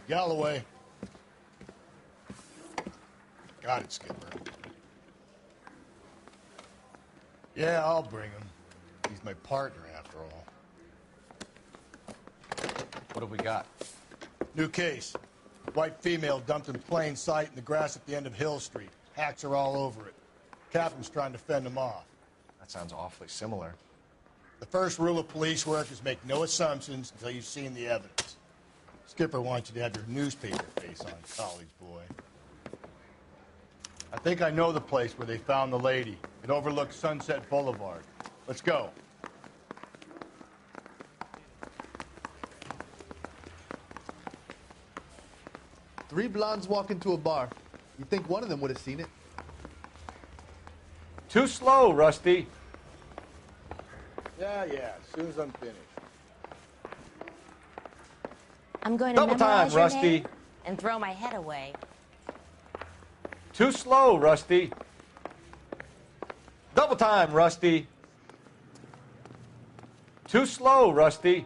Galloway. Got it, Skipper. Yeah, I'll bring him. He's my partner, after all. What have we got? New case. White female dumped in plain sight in the grass at the end of Hill Street. Hacks are all over it. Captain's trying to fend them off. That sounds awfully similar. The first rule of police work is make no assumptions until you've seen the evidence. Skipper wants you to have your newspaper face on, college boy. I think I know the place where they found the lady. It overlooks Sunset Boulevard. Let's go. Three blondes walk into a bar. You think one of them would have seen it? Too slow, Rusty. Yeah, as soon as I'm finished. I'm going to Double time, memorize your Rusty. name and throw my head away. Too slow, Rusty. Double time, Rusty. Too slow, Rusty.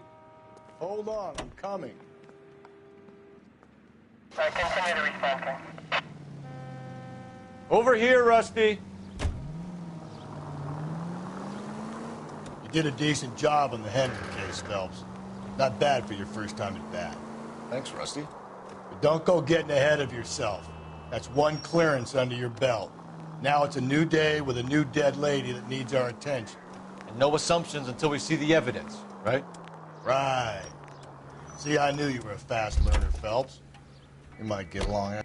Hold on, I'm coming. Continue to respond. Over here, Rusty. You did a decent job on the Hendrick case, Phelps. Not bad for your first time at bat. Thanks, Rusty. But don't go getting ahead of yourself. That's one clearance under your belt. Now it's a new day with a new dead lady that needs our attention. And no assumptions until we see the evidence, right? Right. See, I knew you were a fast learner, Phelps. You might get along.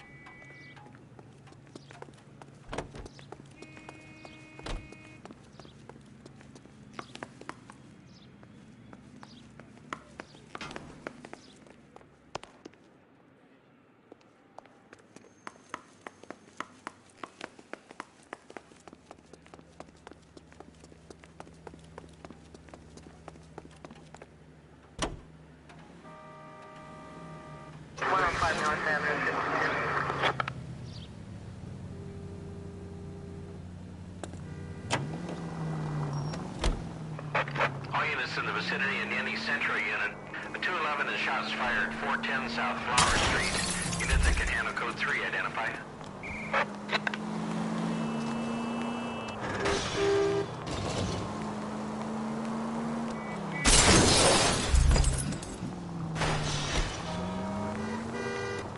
All units in the vicinity in any Central unit. A 211 and shots fired 410 South Flower Street. Unit that can handle code 3, identify.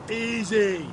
Easy.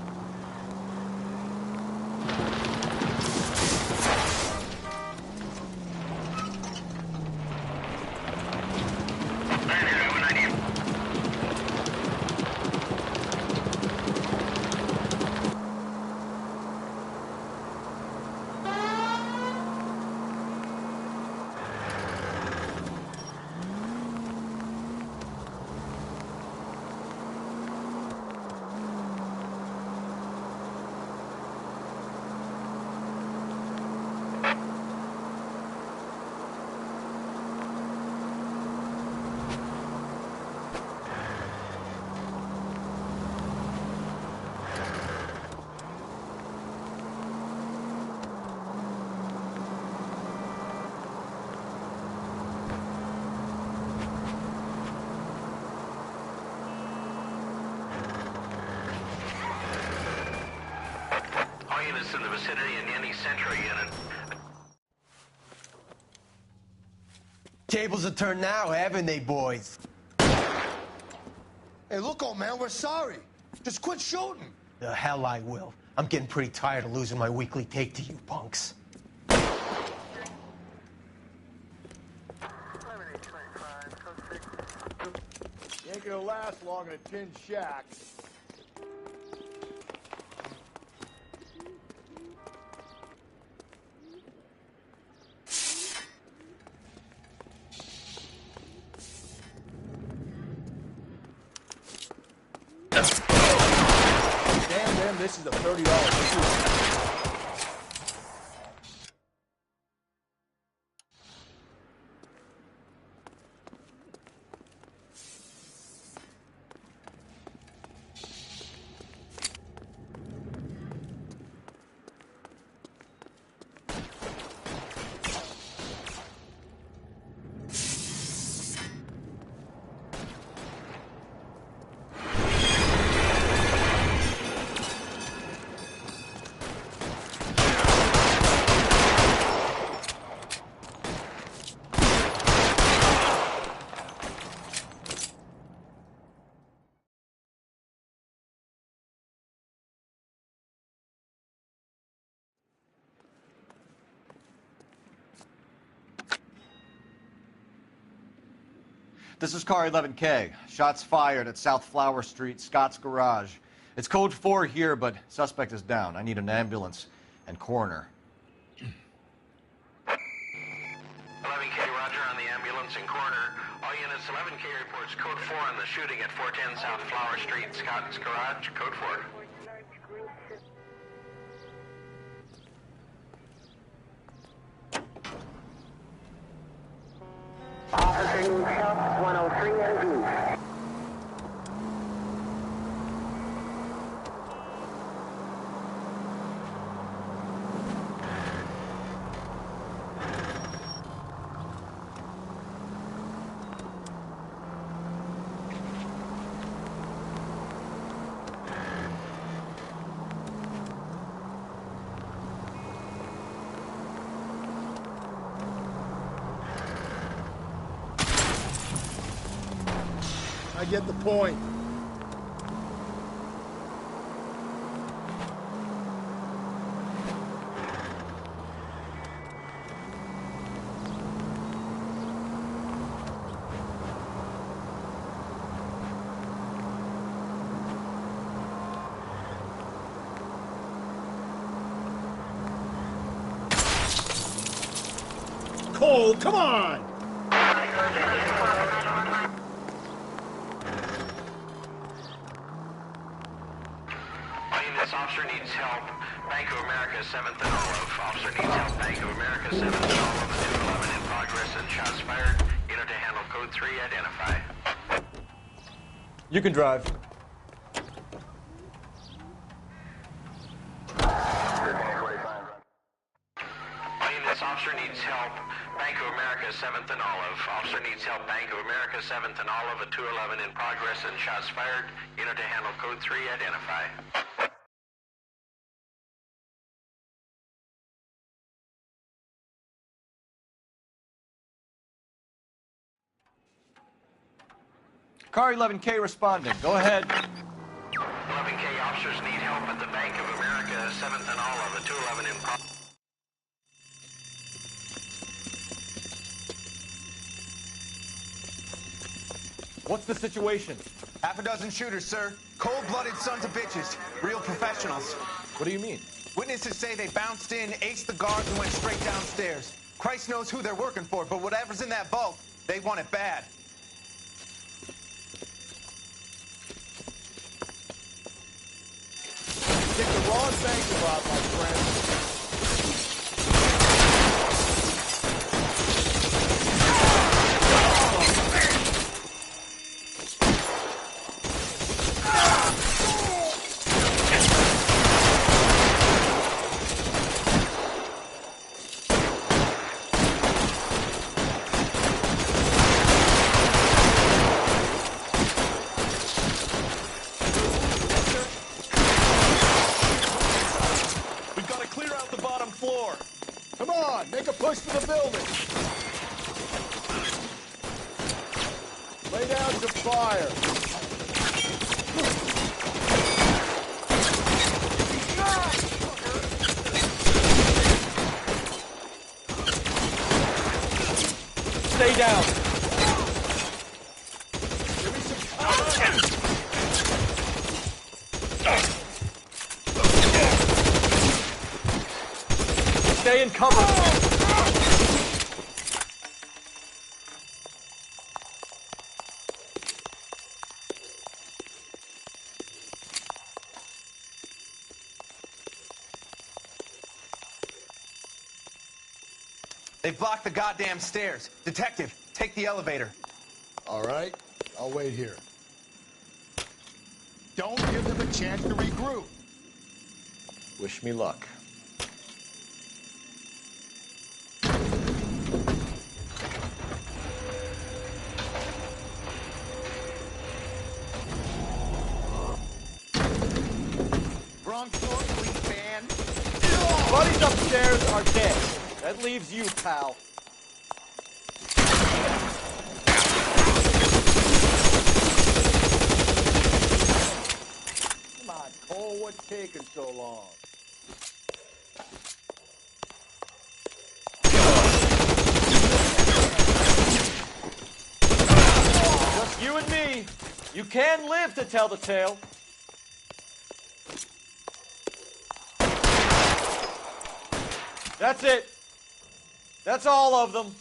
In the vicinity in any Central unit. Tables are turned now, haven't they, boys? Hey, look, old man, we're sorry. Just quit shooting. The hell I will. I'm getting pretty tired of losing my weekly take to you punks. You ain't gonna last long in a tin shack. Damn, this is a $30 This is car 11K. Shots fired at South Flower Street, Scott's Garage. It's code 4 here, but suspect is down. I need an ambulance and coroner. 11K, roger on the ambulance and coroner. All units, 11K reports code 4 on the shooting at 410 South Flower Street, Scott's Garage. Code 4. Officer needs help, 103 NV. I get the point. Cole, come on! Officer needs help. Bank of America, 7th and Olive. Officer needs help. Bank of America, 7th and Olive. 211 in progress and shots fired. Unit to handle code 3. Identify. You can drive. All units, officer needs help. Bank of America, 7th and Olive. Officer needs help. Bank of America, 7th and Olive. A 211 in progress and shots fired. Unit to handle code 3. Identify. Car 11K responding. Go ahead. 11K, officers need help at the Bank of America, 7th and Olive. A 211 in progress. What's the situation? Half a dozen shooters, sir. Cold-blooded sons of bitches. Real professionals. What do you mean? Witnesses say they bounced in, aced the guards, and went straight downstairs. Christ knows who they're working for, but whatever's in that vault, they want it bad. Pick the wrong bank to rob, my friend. Come on, make a push for the building. Lay down some fire. Stay down. Give me some cover. Stay in cover. They've blocked the goddamn stairs. Detective, take the elevator. All right, I'll wait here. Don't give them a chance to regroup. Wish me luck. Wrong floor, please, man. Buddies upstairs are dead. That leaves you, pal. Come on, Cole, what's taking so long? You can live to tell the tale. That's it. That's all of them.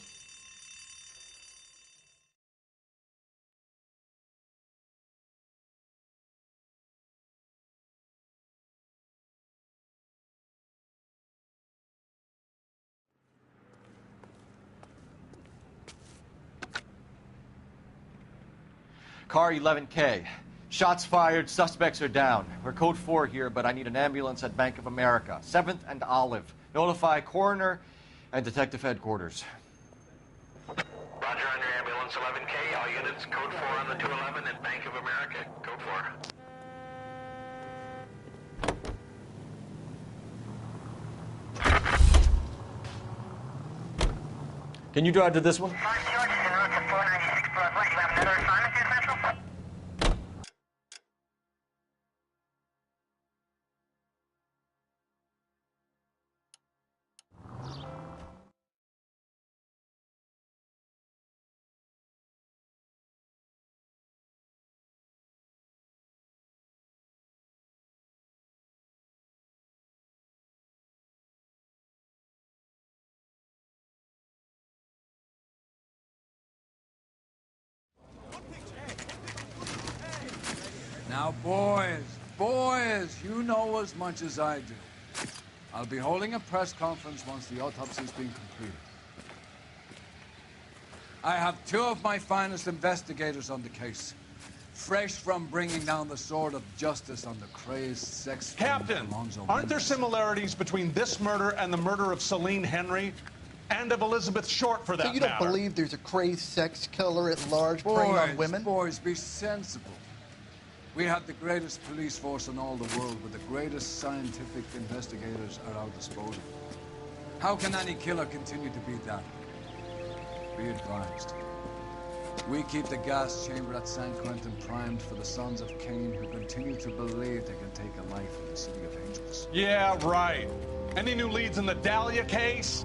Car 11K. Shots fired, suspects are down. We're code 4 here, but I need an ambulance at Bank of America. 7th and Olive. Notify coroner and detective headquarters. Roger on your ambulance 11K. All units code 4 on the 211 at Bank of America. Code 4. Can you drive to this one? 5 George is en route to 496 Broadway. Do you have another assignment here, Central? Now, boys, you know as much as I do. I'll be holding a press conference once the autopsy's been completed. I have 2 of my finest investigators on the case, fresh from bringing down the sword of justice on the crazed sex Captain, aren't there similarities between this murder and the murder of Celine Henry and of Elizabeth Short, for that So you don't matter? believe there's a crazed sex killer at large preying on women? Boys, be sensible. We have the greatest police force in all the world, with the greatest scientific investigators at our disposal. How can any killer continue to beat that? Be advised. We keep the gas chamber at San Quentin primed for the sons of Cain who continue to believe they can take a life in the City of Angels. Yeah, right. Any new leads in the Dahlia case?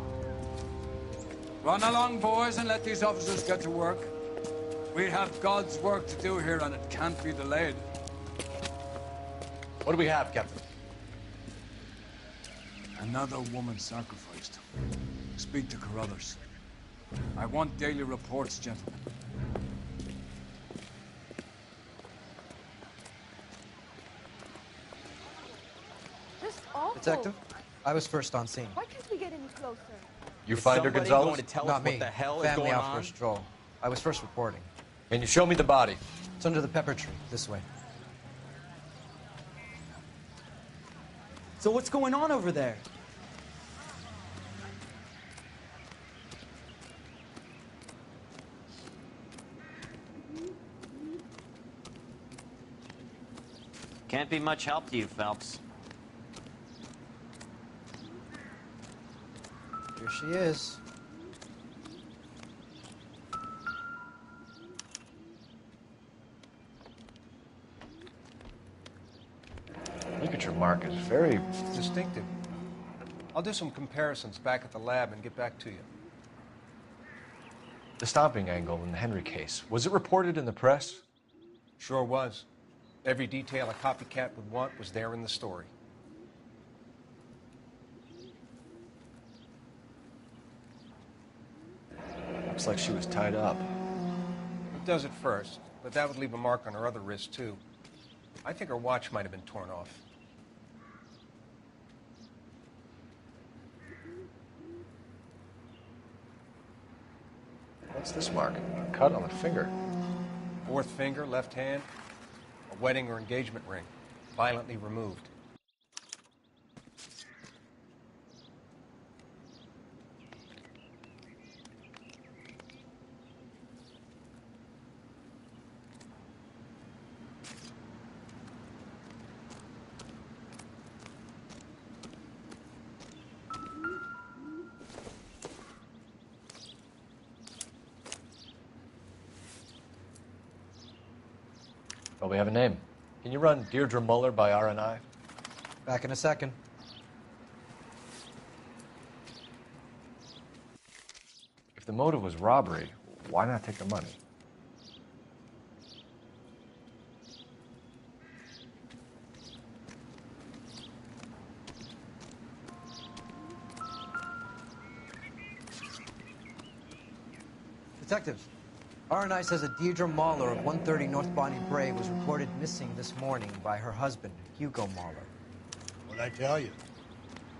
Run along, boys, and let these officers get to work. We have God's work to do here, and it can't be delayed. What do we have, Captain? Another woman sacrificed. Speak to Carruthers. I want daily reports, gentlemen. Just awful. Detective, I was first on scene. Why can't we get any closer? You find her, Gonzalez? Going to tell Not us me. What the hell Family is going on? First stroll. I was first reporting. Can you show me the body? It's under the pepper tree, this way. So what's going on over there? Can't be much help to you, Phelps. Here she is. Signature mark is very distinctive. I'll do some comparisons back at the lab and get back to you. The stomping angle in the Henry case. Was it reported in the press? Sure was. Every detail a copycat would want was there in the story. Looks like she was tied up. It does at first, but that would leave a mark on her other wrist, too. I think her watch might have been torn off. What's this mark? A cut on the finger. Fourth finger, left hand. A wedding or engagement ring. Violently removed. Well, we have a name. Can you run Deirdre Muller by RNI? Back in a second. If the motive was robbery, why not take the money? Detectives, R&I says a Deirdre Mahler of 130 North Bonnie Bray was reported missing this morning by her husband, Hugo Mahler. What'd I tell you?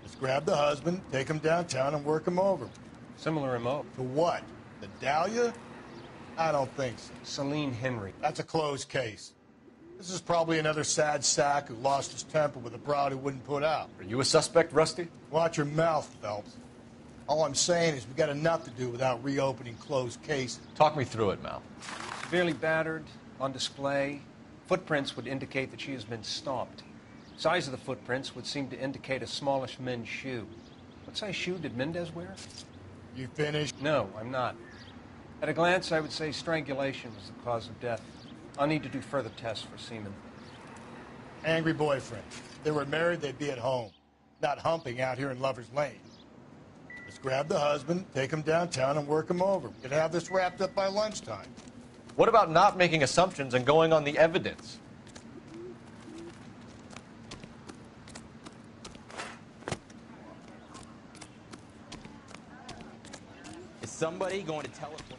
Let's grab the husband, take him downtown, and work him over. Similar MO. To what? The Dahlia? I don't think so. Celine Henry. That's a closed case. This is probably another sad sack who lost his temper with a broad who wouldn't put out. Are you a suspect, Rusty? Watch your mouth, Phelps. All I'm saying is we got enough to do without reopening closed cases. Talk me through it, Mal. Severely battered, on display. Footprints would indicate that she has been stomped. Size of the footprints would seem to indicate a smallish men's shoe. What size shoe did Mendez wear? You finished? No, I'm not. At a glance, I would say strangulation was the cause of death. I'll need to do further tests for semen. Angry boyfriend. If they were married, they'd be at home, not humping out here in Lover's Lane. Let's grab the husband, take him downtown, and work him over. We could have this wrapped up by lunchtime. What about not making assumptions and going on the evidence? Is somebody going to tell us what...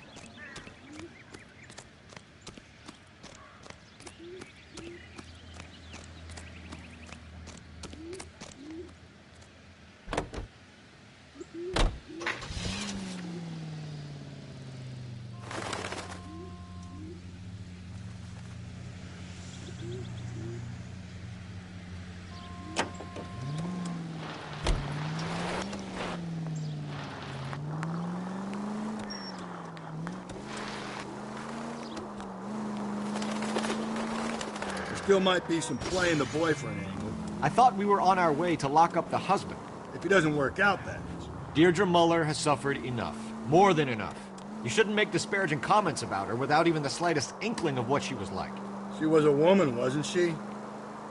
Still might be some playing the boyfriend angle. I thought we were on our way to lock up the husband. If he doesn't work out, that is. Deirdre Muller has suffered enough. More than enough. You shouldn't make disparaging comments about her without even the slightest inkling of what she was like. She was a woman, wasn't she?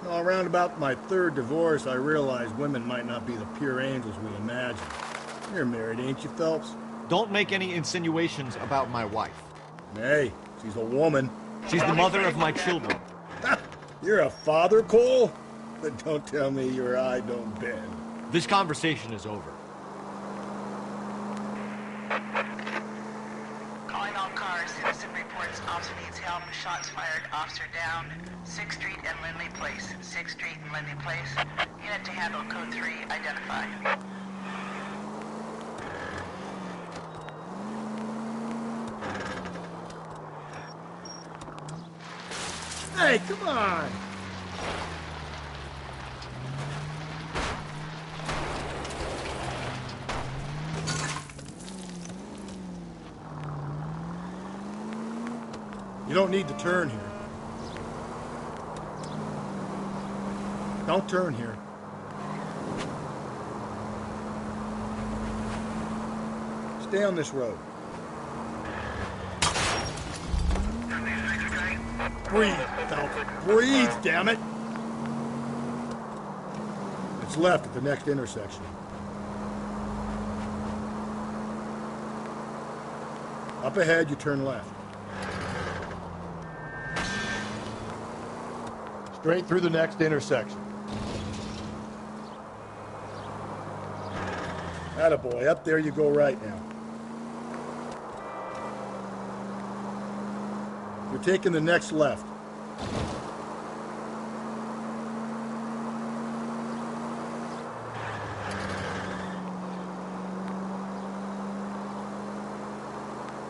Well, around about my third divorce, I realized women might not be the pure angels we imagine. You're married, ain't you, Phelps? Don't make any insinuations about my wife. Hey, she's a woman. She's the mother of my children. You're a father, Cole? But don't tell me your eye don't bend. This conversation is over. Calling all cars. Citizen reports officer needs help. Shots fired. Officer down. 6th Street and Lindley Place. 6th Street and Lindley Place. Unit to handle code 3. Identify. Hey, come on! You don't need to turn here. Don't turn here. Stay on this road. Breathe, Phelps. Breathe, damn it! It's left at the next intersection. Up ahead, you turn left. Straight through the next intersection. Attaboy, up there you go right now. You're taking the next left.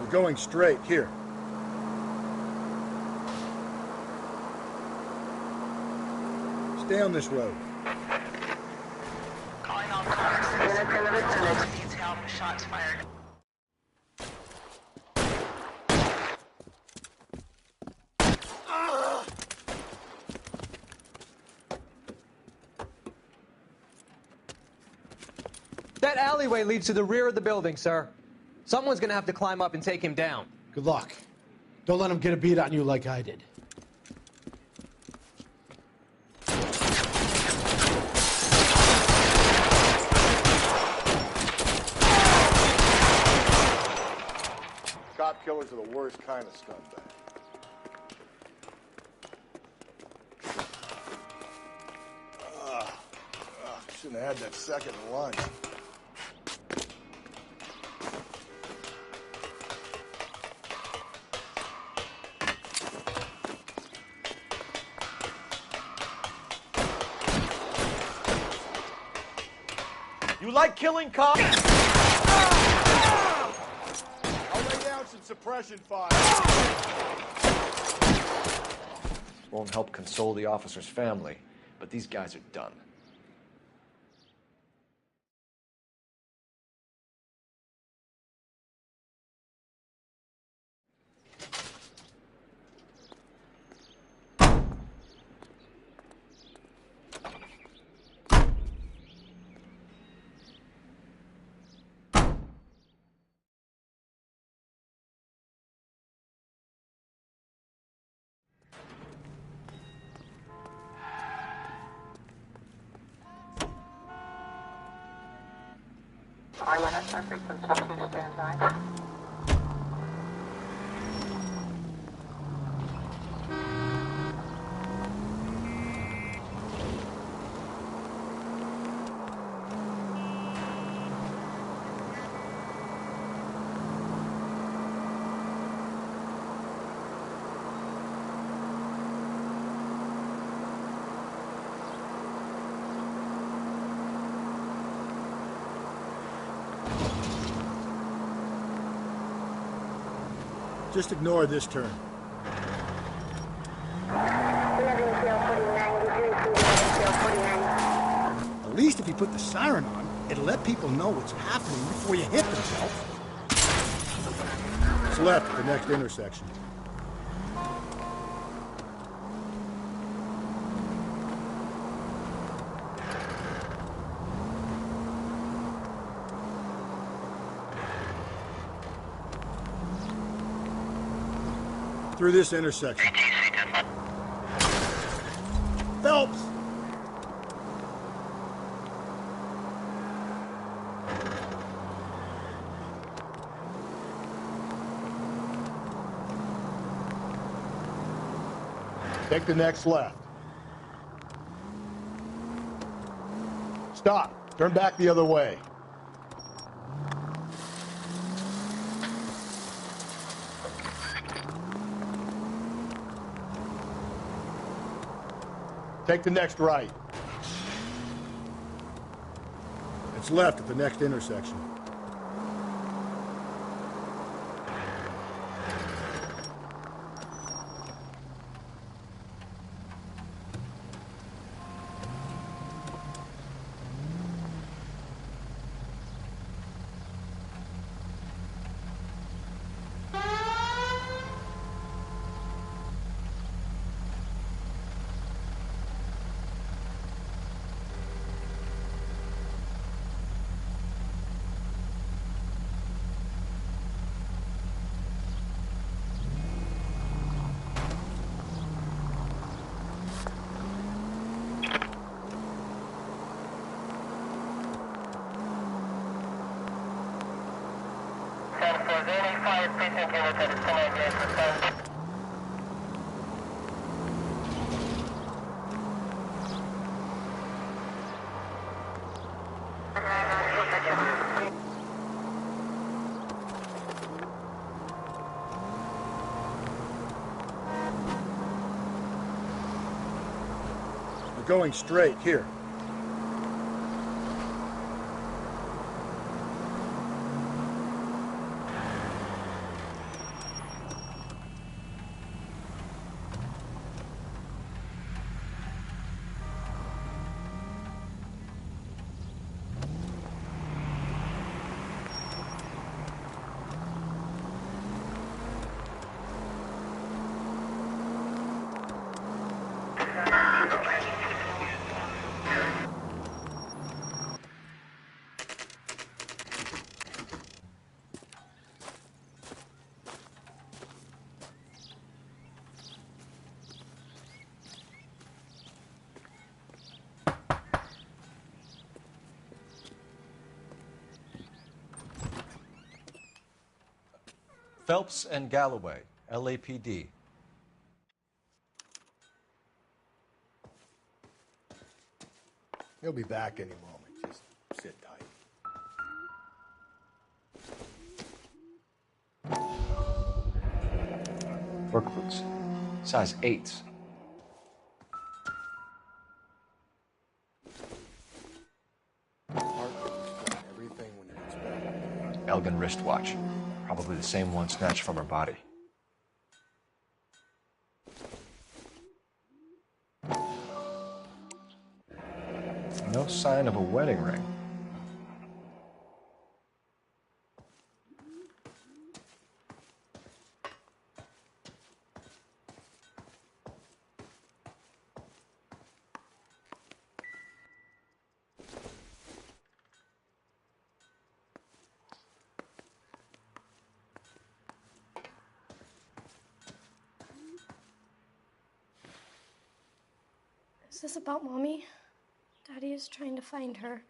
You're going straight here. Stay on this road. Calling all cars. Citizen needs help. Shots fired. That alleyway leads to the rear of the building, sir. Someone's gonna have to climb up and take him down. Good luck. Don't let him get a beat on you like I did. Cop killers are the worst kind of scumbag. Shouldn't have had that second lunch. You like killing cops? I'll lay down some suppression fire. Won't help console the officer's family, but these guys are done. I-1 frequency 2 stand by. Just ignore this turn. At least if you put the siren on, it'll let people know what's happening before you hit themselves. It's left at the next intersection. Through this intersection. Phelps! Take the next left. Stop. Turn back the other way. Take the next right. It's left at the next intersection. We're going straight here. Phelps and Galloway, LAPD. He'll be back any moment. Just sit tight. Work boots, size 8s. Heart Elgin wristwatch. Probably the same one snatched from her body. No sign of a wedding ring. Is this about Mommy? Daddy is trying to find her.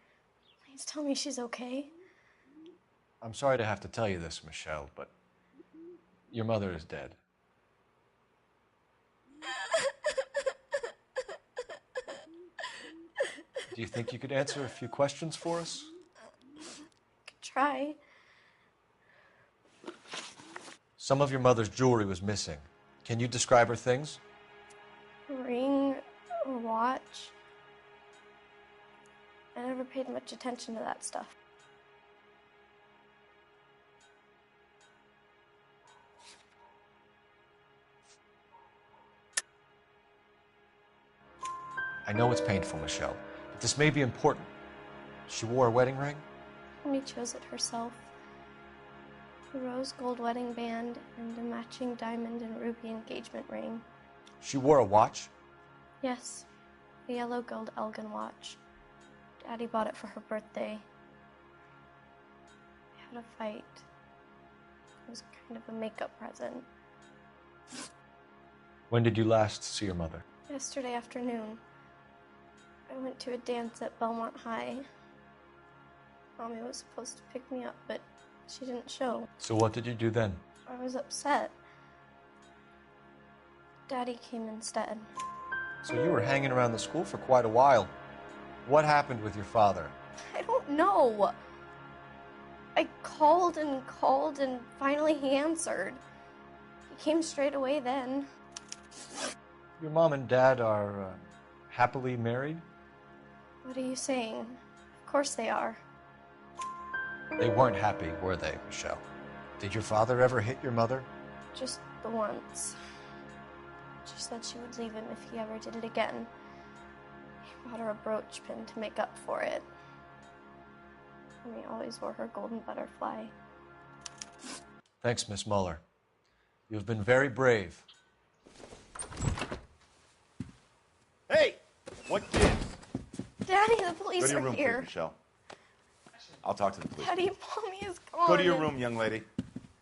Please tell me she's okay. I'm sorry to have to tell you this, Michelle, but your mother is dead. Do you think you could answer a few questions for us? Could try. Some of your mother's jewelry was missing. Can you describe her things? A ring, a watch. I never paid much attention to that stuff. I know it's painful, Michelle, but this may be important. She wore a wedding ring? Mommy chose it herself. A rose gold wedding band and a matching diamond and ruby engagement ring. She wore a watch? Yes, a yellow gold Elgin watch. Daddy bought it for her birthday. We had a fight. It was kind of a makeup present. When did you last see your mother? Yesterday afternoon. I went to a dance at Belmont High. Mommy was supposed to pick me up, but she didn't show. So what did you do then? I was upset. Daddy came instead. So you were hanging around the school for quite a while. What happened with your father? I don't know. I called and finally he answered. He came straight away then. Your mom and dad are happily married? What are you saying? Of course they are. They weren't happy, were they, Michelle? Did your father ever hit your mother? Just the once. She said she would leave him if he ever did it again. He bought her a brooch pin to make up for it. Mommy always wore her golden butterfly. Thanks, Miss Muller. You've been very brave. Hey! What gives? Daddy, the police Go to your are room, here. please, Michelle. I'll talk to the police. Daddy, Mommy is gone. Go to your room, young lady.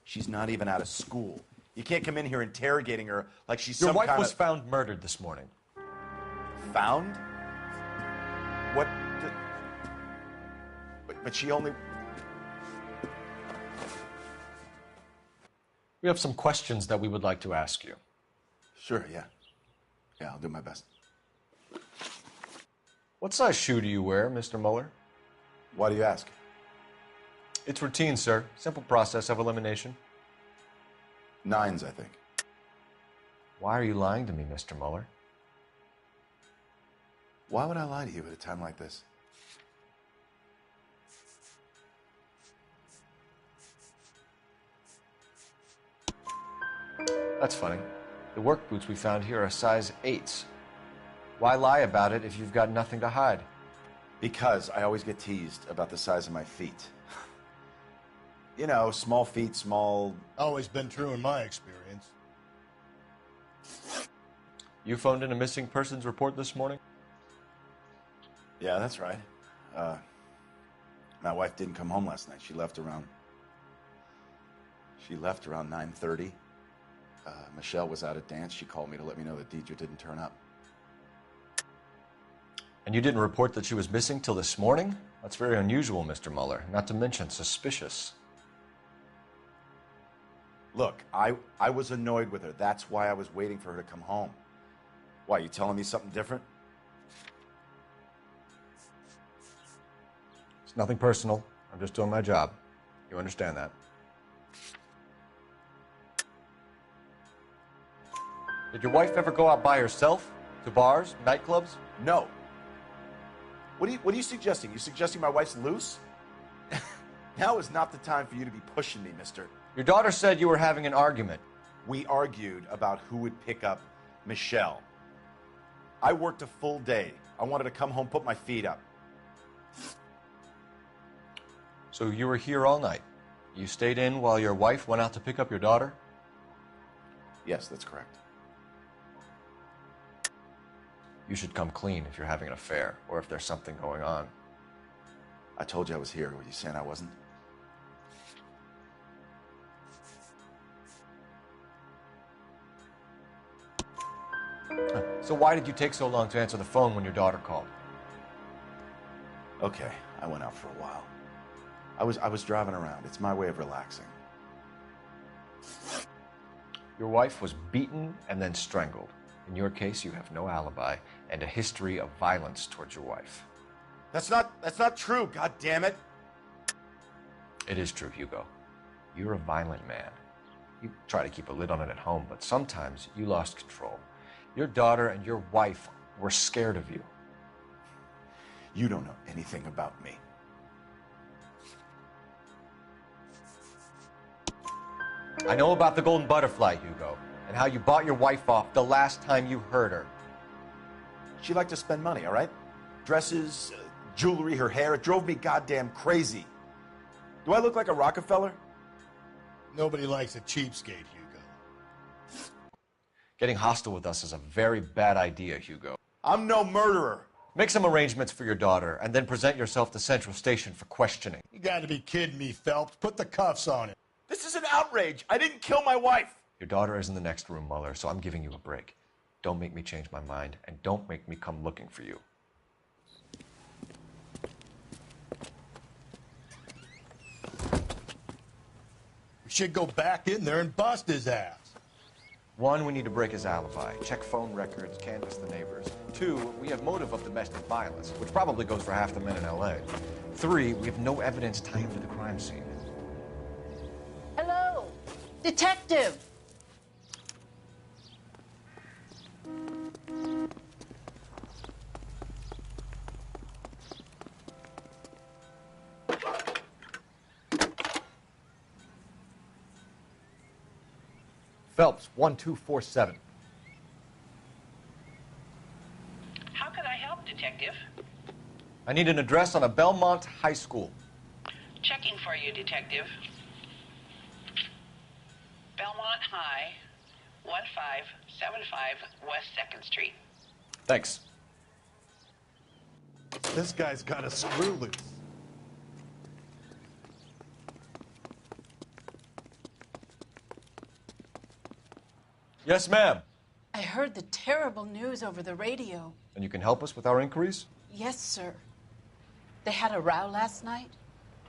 She's not even out of school. You can't come in here interrogating her like she's Your some wife kind was of... found murdered this morning. Found? What? But she only... We have some questions that we would like to ask you. Sure, yeah. Yeah, I'll do my best. What size shoe do you wear, Mr. Muller? Why do you ask? It's routine, sir. Simple process of elimination. 9s, I think. Why are you lying to me, Mr. Muller? Why would I lie to you at a time like this? That's funny. The work boots we found here are size 8s. Why lie about it if you've got nothing to hide? Because I always get teased about the size of my feet. You know, small feet, small... Always been true in my experience. You phoned in a missing persons report this morning? Yeah, that's right. My wife didn't come home last night. She left around 9:30. Michelle was out at dance. She called me to let me know that Deidre didn't turn up. And you didn't report that she was missing till this morning? That's very unusual, Mr. Muller. Not to mention suspicious. Look, I was annoyed with her. That's why I was waiting for her to come home. Why, you telling me something different? It's nothing personal. I'm just doing my job. You understand that? Did your wife ever go out by herself? To bars, nightclubs? No. What are you suggesting? You suggesting my wife's loose? Now is not the time for you to be pushing me, mister. Your daughter said you were having an argument. We argued about who would pick up Michelle. I worked a full day. I wanted to come home, put my feet up. So you were here all night? You stayed in while your wife went out to pick up your daughter? Yes, that's correct. You should come clean if you're having an affair, or if there's something going on. I told you I was here. Were you saying I wasn't? So why did you take so long to answer the phone when your daughter called? Okay, I went out for a while. I was driving around. It's my way of relaxing. Your wife was beaten and then strangled. In your case, you have no alibi and a history of violence towards your wife. That's not true, god damn it. It is true, Hugo. You're a violent man. You try to keep a lid on it at home, but sometimes you lost control. Your daughter and your wife were scared of you. You don't know anything about me. I know about the golden butterfly, Hugo, and how you bought your wife off the last time you heard her. She liked to spend money, all right? Dresses, jewelry, her hair. It drove me goddamn crazy. Do I look like a Rockefeller? Nobody likes a cheapskate, Hugo. Getting hostile with us is a very bad idea, Hugo. I'm no murderer. Make some arrangements for your daughter, and then present yourself to Central Station for questioning. You gotta be kidding me, Phelps. Put the cuffs on him. This is an outrage. I didn't kill my wife. Your daughter is in the next room, Muller, so I'm giving you a break. Don't make me change my mind, and don't make me come looking for you. We should go back in there and bust his ass. 1, we need to break his alibi, check phone records, canvass the neighbors. 2, we have motive of domestic violence, which probably goes for half the men in L.A. 3, we have no evidence tying him to the crime scene. Hello, detective. Phelps, 1247. How can I help, Detective? I need an address on a Belmont High School. Checking for you, Detective. Belmont High, 1575 West 2nd Street. Thanks. This guy's got a screw loose. Yes, ma'am. I heard the terrible news over the radio. And you can help us with our inquiries? Yes, sir. They had a row last night.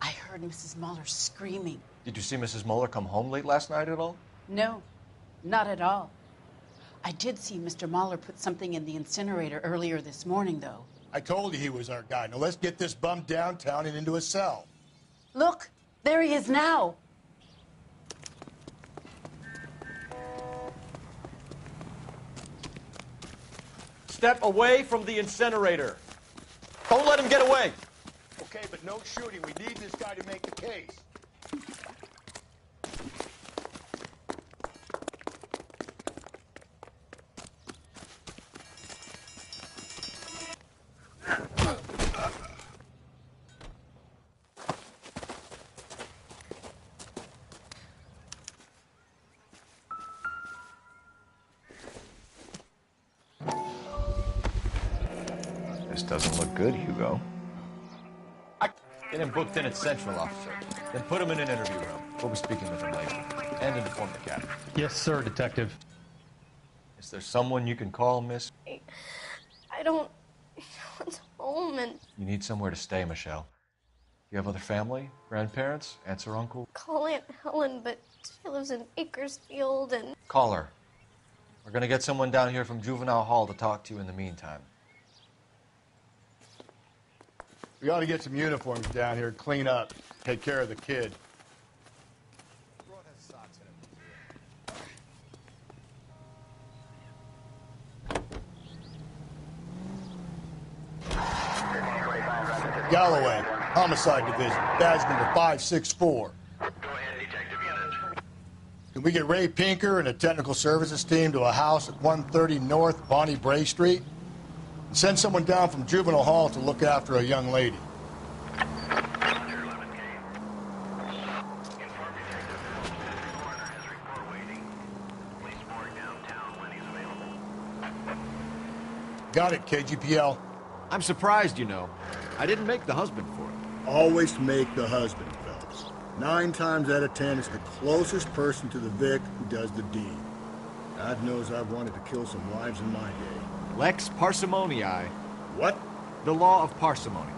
I heard Mrs. Muller screaming. Did you see Mrs. Muller come home late last night at all? No, not at all. I did see Mr. Muller put something in the incinerator earlier this morning, though. I told you he was our guy. Now let's get this bum downtown and into a cell. Look, there he is now. Step away from the incinerator. Don't let him get away. Okay, but no shooting. We need this guy to make the case. This doesn't look good, Hugo. Get him booked in at Central, officer. Then put him in an interview room. We'll be speaking with him later. And inform the captain. Yes, sir, Detective. Is there someone you can call, miss? I don't... No one's home and... You need somewhere to stay, Michelle. You have other family? Grandparents? Aunts or uncle? Call Aunt Helen, but she lives in Bakersfield and... Call her. We're gonna get someone down here from Juvenile Hall to talk to you in the meantime. We ought to get some uniforms down here, clean up, take care of the kid. Galloway, Homicide Division, badge number 564. Go ahead, Detective Unit. Can we get Ray Pinker and a technical services team to a house at 130 North Bonnie Bray Street? And send someone down from Juvenile Hall to look after a young lady. Got it, KGPL. I'm surprised, you know. I didn't make the husband for it. Always make the husband, Phelps. 9 times out of 10, it's the closest person to the Vic who does the deed. God knows I've wanted to kill some wives in my day. Lex parsimonii. What? The law of parsimony.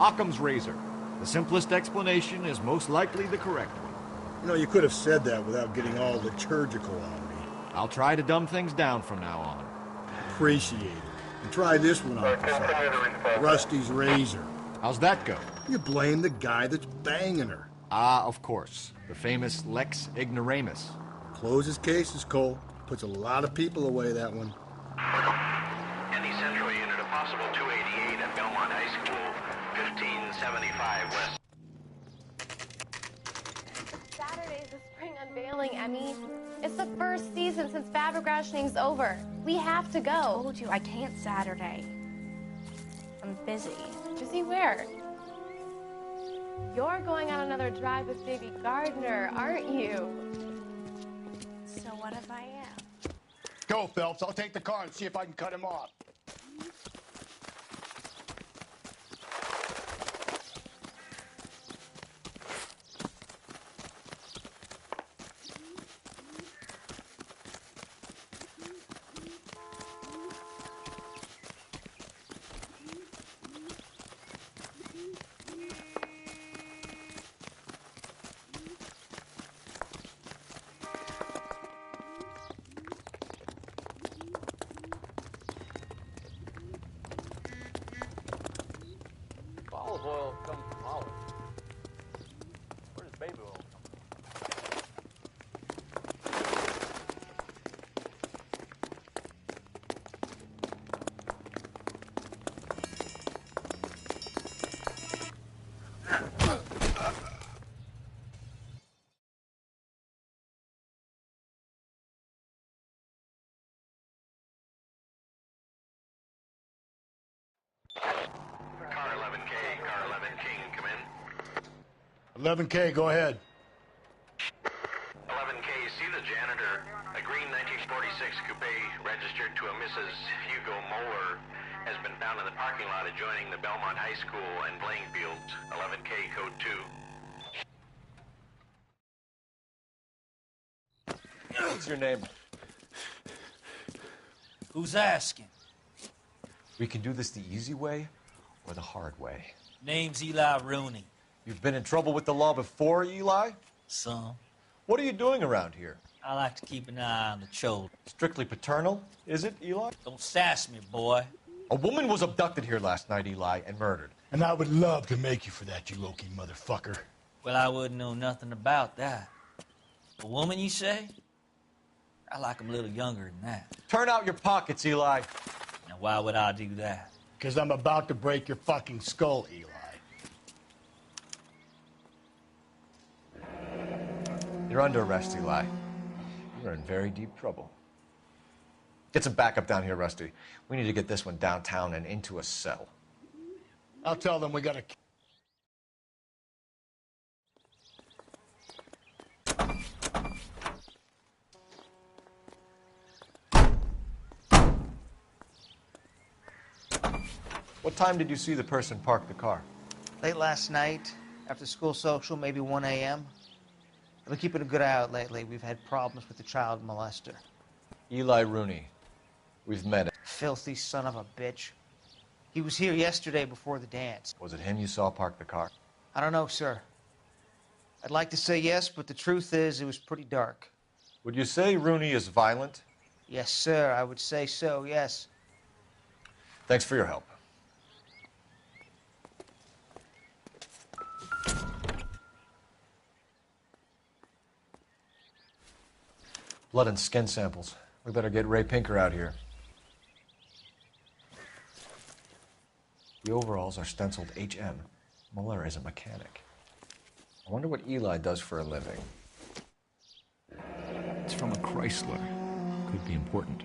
Occam's razor. The simplest explanation is most likely the correct one. You know, you could have said that without getting all liturgical on me. I'll try to dumb things down from now on. Appreciate it. And try this one on Rusty's razor. How's that go? You blame the guy that's banging her. Ah, of course. The famous Lex Ignoramus. Closes cases, Cole. Puts a lot of people away, that one. Any Central Unit, a possible 288 at Belmont High School, 1575 West. Saturday's the spring unveiling, Emmy. It's the first season since fabric rationing's over. We have to go. I told you I can't Saturday. I'm busy. Busy where? You're going on another drive with baby Gardner, aren't you? So what if I am? Go, Phelps. I'll take the car and see if I can cut him off. Olive oil comes from olives. Where does baby oil come from? Car 11K, Car 11 King, come in. 11K, go ahead. 11K, see the janitor. A green 1946 coupe registered to a Mrs. Hugo Moeller has been found in the parking lot adjoining the Belmont High School and playing fields. 11K, code 2. What's your name? Who's asking? We can do this the easy way or the hard way. Name's Eli Rooney. You've been in trouble with the law before, Eli? Some. What are you doing around here? I like to keep an eye on the children. Strictly paternal, is it, Eli? Don't sass me, boy. A woman was abducted here last night, Eli, and murdered. And I would love to make you for that, you Okie motherfucker. Well, I wouldn't know nothing about that. A woman, you say? I like 'em a little younger than that. Turn out your pockets, Eli. Now, why would I do that? Because I'm about to break your fucking skull, Eli. You're under arrest, Eli. You're in very deep trouble. Get some backup down here, Rusty. We need to get this one downtown and into a cell. I'll tell them we got a... What time did you see the person park the car? Late last night, after school social, maybe 1 a.m. I've been keeping a good eye out lately. We've had problems with the child molester. Eli Rooney. We've met him. Filthy son of a bitch. He was here yesterday before the dance. Was it him you saw park the car? I don't know, sir. I'd like to say yes, but the truth is it was pretty dark. Would you say Rooney is violent? Yes, sir. I would say so, yes. Thanks for your help. Blood and skin samples. We better get Ray Pinker out here. The overalls are stenciled HM. Muller is a mechanic. I wonder what Eli does for a living. It's from a Chrysler. Could be important.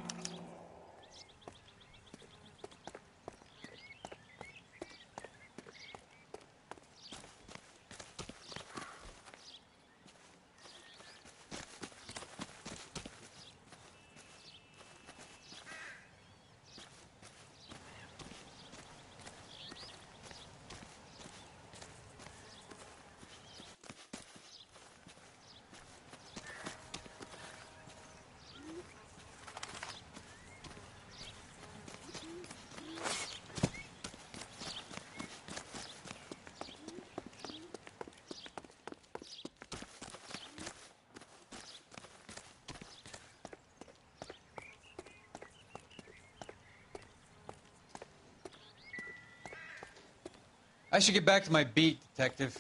I should get back to my beat, Detective.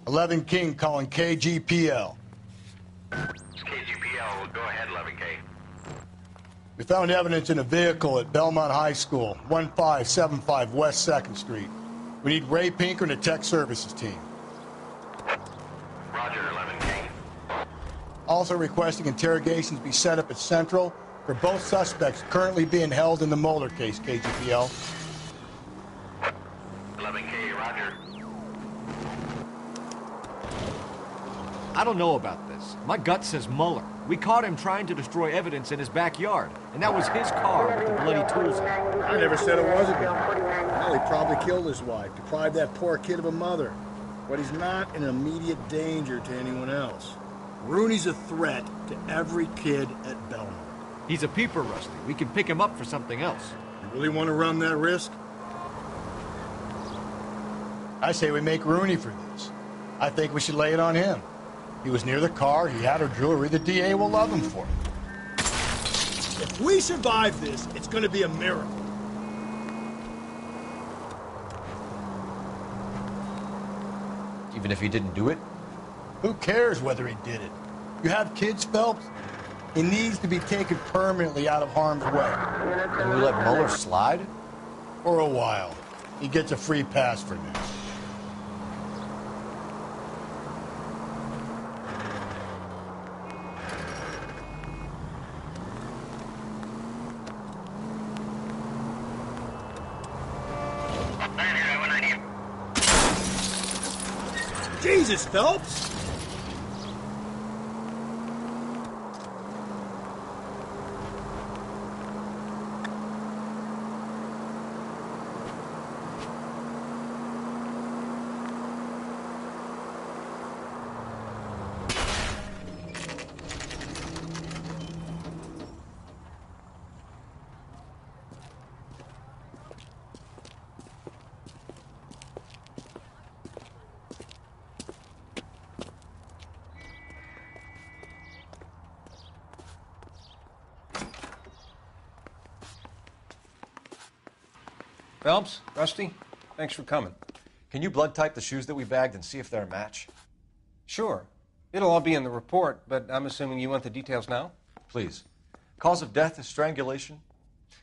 Eleven King calling KGPL. It's KGPL. Go ahead, 11K. We found evidence in a vehicle at Belmont High School, 1575 West 2nd Street. We need Ray Pinker and a tech services team. Roger, 11K. Also requesting interrogations be set up at Central for both suspects currently being held in the Mulder case, KGPL. 11K, roger. I don't know about this. My gut says Muller. We caught him trying to destroy evidence in his backyard, and that was his car with the bloody tools in it. I never said it wasn't him. Well, he probably killed his wife, deprived that poor kid of a mother. But he's not in immediate danger to anyone else. Rooney's a threat to every kid at Belmont. He's a peeper, Rusty. We can pick him up for something else. You really want to run that risk? I say we make Rooney for this. I think we should lay it on him. He was near the car, he had her jewelry, the DA will love him for it. If we survive this, it's going to be a miracle. Even if he didn't do it? Who cares whether he did it? You have kids, Phelps? He needs to be taken permanently out of harm's way. Can we let Muller slide? For a while. He gets a free pass for now. Jesus, Phelps! Phelps, Rusty, thanks for coming. Can you blood type the shoes that we bagged and see if they're a match? Sure. It'll all be in the report, but I'm assuming you want the details now? Please. Cause of death is strangulation?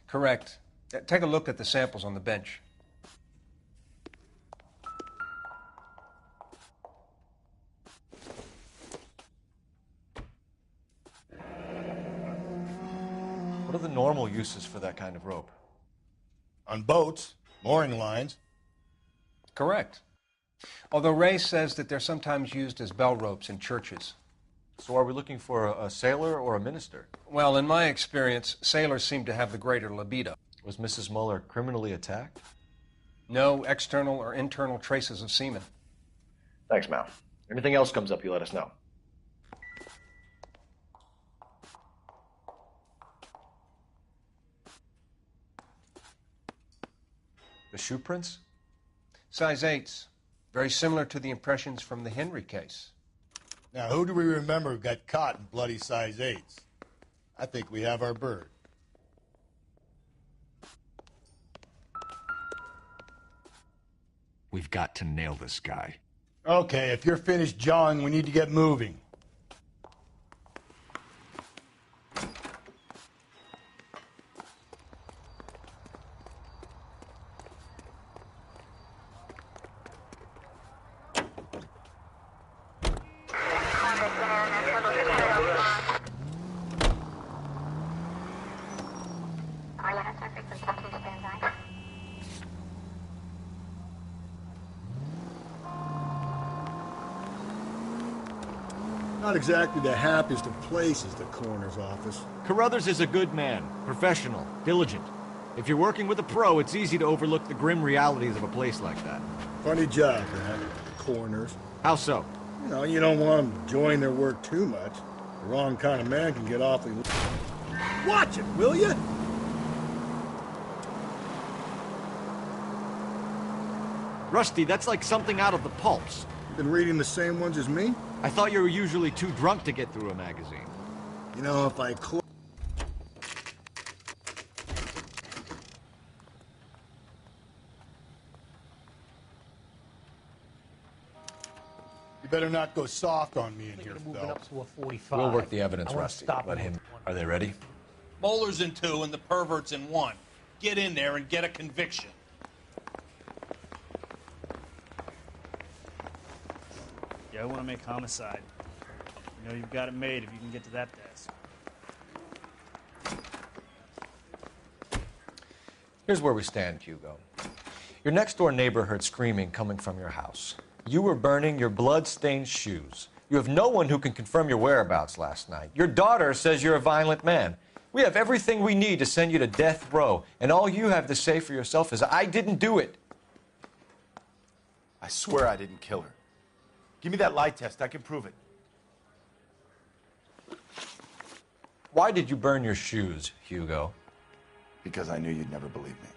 Correct. Take a look at the samples on the bench. What are the normal uses for that kind of rope? On boats, mooring lines. Correct. Although Ray says that they're sometimes used as bell ropes in churches. So are we looking for a sailor or a minister? Well, in my experience, sailors seem to have the greater libido. Was Mrs. Muller criminally attacked? No external or internal traces of semen. Thanks, Mal. Anything else comes up, you let us know. The shoe prints? Size 8s. Very similar to the impressions from the Henry case. Now, who do we remember who got caught in bloody size 8s? I think we have our bird. We've got to nail this guy. Okay, if you're finished jawing, we need to get moving. Not exactly the happiest of places, the coroner's office. Carruthers is a good man, professional, diligent. If you're working with a pro, it's easy to overlook the grim realities of a place like that. Funny job, that. Coroners. How so? You know, you don't want them enjoying their work too much. The wrong kind of man can get awfully... Watch it, will you? Rusty, that's like something out of the pulps. You been reading the same ones as me? I thought you were usually too drunk to get through a magazine. You know, if I You better not go soft on me in here, Phil. Up to a 45. We'll work the evidence, I wanna Rusty. stop Let him. him. Are they ready? Bowler's in 2 and the pervert's in 1. Get in there and get a conviction. Yeah, I want to make homicide. You know you've got it made if you can get to that desk. Here's where we stand, Hugo. Your next-door neighbor heard screaming coming from your house. You were burning your blood-stained shoes. You have no one who can confirm your whereabouts last night. Your daughter says you're a violent man. We have everything we need to send you to death row, and all you have to say for yourself is, I didn't do it. I swear I didn't kill her. Give me that lie test. I can prove it. Why did you burn your shoes, Hugo? Because I knew you'd never believe me.